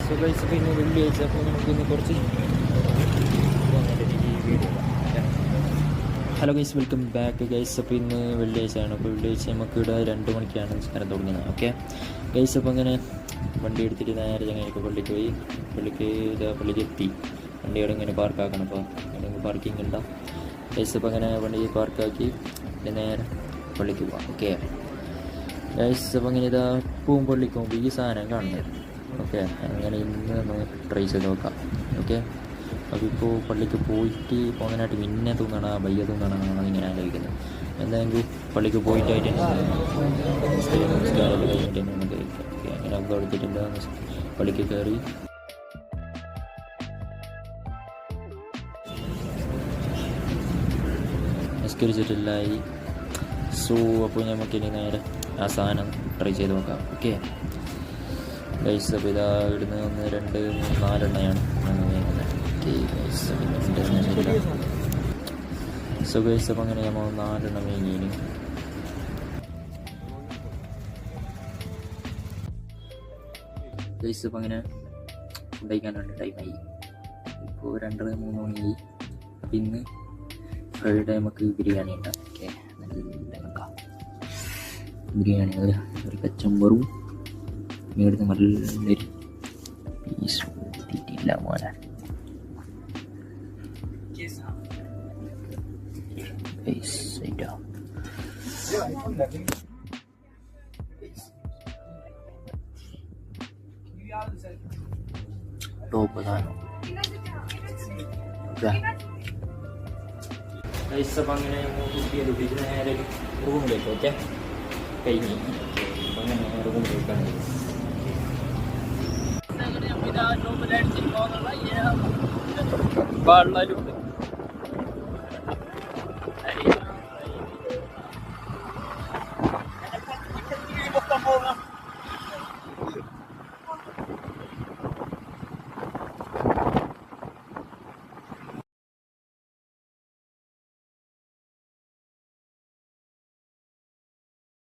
So guys അപ്പോൾ ഇന്ന് വെള്ളിയാഴ്ച, അപ്പോൾ നമുക്കിന്ന് കുറച്ച് video. Hello guys, welcome back guys. അപ്പോൾ ഇന്ന് വെള്ളിയാഴ്ചയാണ്. അപ്പോൾ വെള്ളിയാഴ്ച നമുക്ക് ഇവിടെ 2 മണിക്കാണ് നിസ്കാരം തുടങ്ങുന്നത്. ഓക്കെ ഗൈസ്, അപ്പോൾ അങ്ങനെ വണ്ടി എടുത്തിട്ട് നേരെ ചങ്ങനെയൊക്കെ പള്ളിക്ക് പോയി. പള്ളിക്ക് എത്തി. വണ്ടി അവിടെ ഇങ്ങനെ പാർക്കാക്കണം. അപ്പോൾ അങ്ങനെ പാർക്കിംഗ് ഉണ്ടാവും ഗൈസ്. അപ്പോൾ അങ്ങനെ വണ്ടി പാർക്കാക്കി നേരെ പള്ളിക്ക് പോകാം. ഓക്കെ ഗൈസ്, അപ്പോൾ അങ്ങനെ ഇതാ പൂവും പള്ളിക്ക് പോകുമ്പോൾ ഈ സാധനം കാണുന്നത്. ഓക്കെ അങ്ങനെ ഇന്ന് ഒന്ന് ട്രൈ ചെയ്ത് നോക്കാം. ഓക്കെ അപ്പോൾ ഇപ്പോൾ പള്ളിക്ക് പോയിട്ട് പോകാനായിട്ട് പിന്നെ തോന്നണം, ബയ്യ തോന്നണം, അതിങ്ങനെ ആലോചിക്കുന്നത്. എന്തായാലും പള്ളിക്ക് പോയിട്ടായിട്ട് നമസ്കാരം കഴിഞ്ഞിട്ട് നമുക്ക് അങ്ങനെ ഒക്കെ എടുത്തിട്ടുണ്ട്. പള്ളിക്ക് കയറി നിസ്കരിച്ചിട്ടില്ലായി. സോ അപ്പോൾ നമുക്കിനി നേരെ ആ സാധനം ട്രൈ ചെയ്ത് നോക്കാം. ഓക്കെ ഗൈസ്, അപ്പോൾ ഇതാ ഇവിടുന്ന് 1 2 3 4 എണ്ണയാണ്. സോ ഗൈസ്, അപ്പോൾ അങ്ങനെ നമ്മൾ 4 എണ്ണം വേങ്ങിയിന്. ഗൈസ്, അപ്പോൾ അങ്ങനെ ഉണ്ടാക്കാനുണ്ട് ടൈമായി. ഇപ്പോൾ 2 3 മണിയായി. അപ്പോൾ ഇന്ന് ഫ്രൈഡേ നമുക്ക് ബിരിയാണി ഉണ്ടാകും. ഓക്കെ നല്ല ബിരിയാണി, ഒരു കച്ചമ്പറും ഇവിടുന്ന് നല്ലൊരു പീസ് കിട്ടിയിട്ടില്ല മോനെ. ടോപ്പ് സാധനം. അപ്പം അങ്ങനെ കുട്ടിയെ നേരെ റൂമിലേക്ക്. ഓക്കെ കഴിഞ്ഞ് അപ്പം അങ്ങനെ റൂമിലേക്കാണ്. വെള്ളലുണ്ട്